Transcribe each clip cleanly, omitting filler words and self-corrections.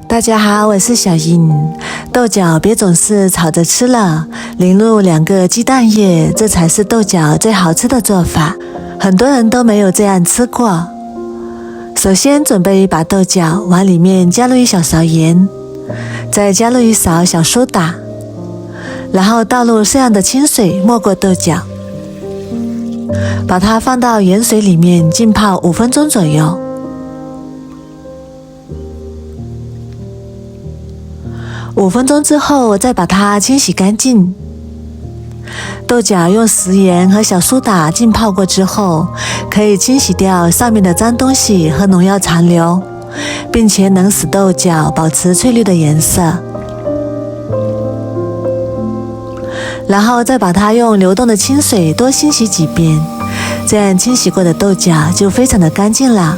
大家好，我是小英。豆角别总是炒着吃了，淋入2个鸡蛋液，这才是豆角最好吃的做法。很多人都没有这样吃过。首先准备一把豆角，往里面加入1小勺盐，再加入1勺小苏打，然后倒入适量的清水没过豆角，把它放到盐水里面浸泡5分钟左右。5分钟之后，再把它清洗干净。豆角用食盐和小苏打浸泡过之后，可以清洗掉上面的脏东西和农药残留，并且能使豆角保持翠绿的颜色。然后再把它用流动的清水多清洗几遍，这样清洗过的豆角就非常的干净了。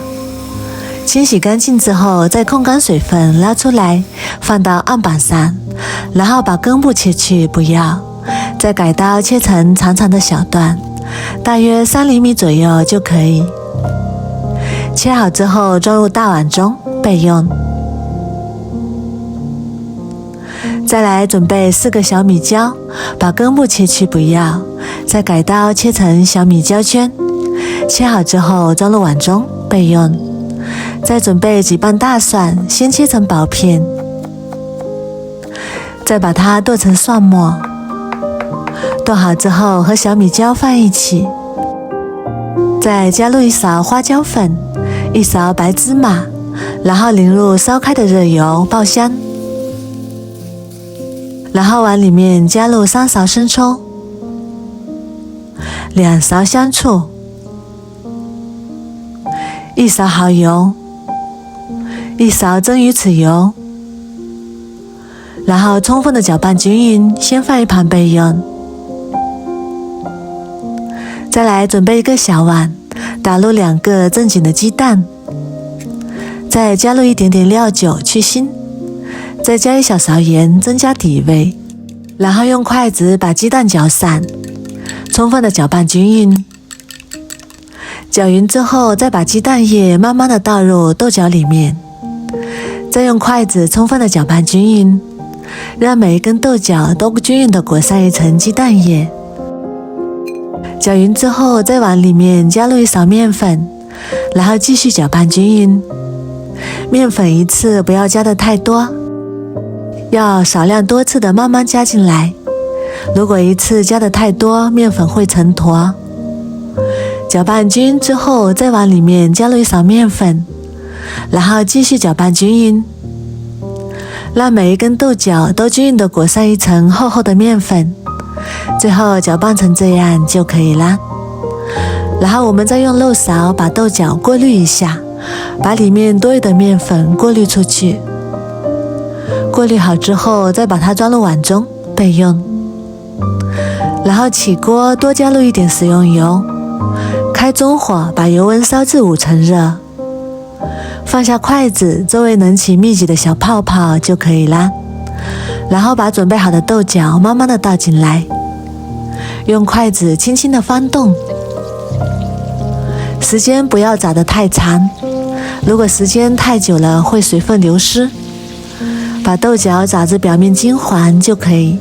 清洗干净之后，再控干水分，捞出来放到案板上，然后把根部切去不要，再改刀切成长长的小段，大约3厘米左右就可以。切好之后装入大碗中备用。再来准备4个小米椒，把根部切去不要，再改刀切成小米椒圈，切好之后装入碗中备用。再准备几瓣大蒜，先切成薄片，再把它剁成蒜末。剁好之后和小米椒放一起，再加入1勺花椒粉，1勺白芝麻，然后淋入烧开的热油爆香。然后往里面加入3勺生抽，2勺香醋，1勺蚝油，1勺蒸鱼豉油，然后充分的搅拌均匀，先放一旁备用。再来准备1个小碗，打入2个正经的鸡蛋，再加入一点点料酒去腥，再加1小勺盐增加底味，然后用筷子把鸡蛋搅散，充分的搅拌均匀。搅匀之后，再把鸡蛋液慢慢的倒入豆角里面，再用筷子充分的搅拌均匀，让每一根豆角都均匀的裹上一层鸡蛋液。搅匀之后，再往里面加入1勺面粉，然后继续搅拌均匀。面粉一次不要加的太多，要少量多次的慢慢加进来。如果一次加的太多，面粉会成坨。搅拌均匀之后，再往里面加入1勺面粉，然后继续搅拌均匀，让每一根豆角都均匀的裹上一层厚厚的面粉，最后搅拌成这样就可以啦。然后我们再用漏勺把豆角过滤一下，把里面多余的面粉过滤出去。过滤好之后，再把它装入碗中备用。然后起锅多加入一点食用油，开中火把油温烧至5成热，放下筷子，周围能起密集的小泡泡就可以啦。然后把准备好的豆角慢慢的倒进来，用筷子轻轻的翻动，时间不要炸得太长，如果时间太久了会水分流失。把豆角炸至表面金黄就可以，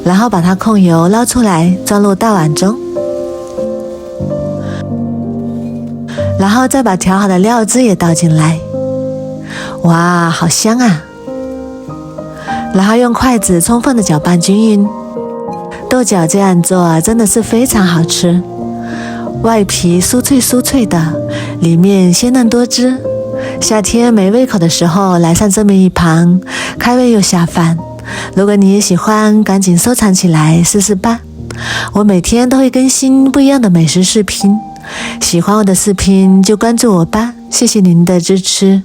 然后把它控油捞出来，装入大碗中，然后再把调好的料汁也倒进来。哇，好香啊！然后用筷子充分的搅拌均匀。豆角这样做真的是非常好吃，外皮酥脆酥脆的，里面鲜嫩多汁。夏天没胃口的时候来上这么一盘，开胃又下饭。如果你也喜欢，赶紧收藏起来试试吧。我每天都会更新不一样的美食视频，喜欢我的视频就关注我吧，谢谢您的支持。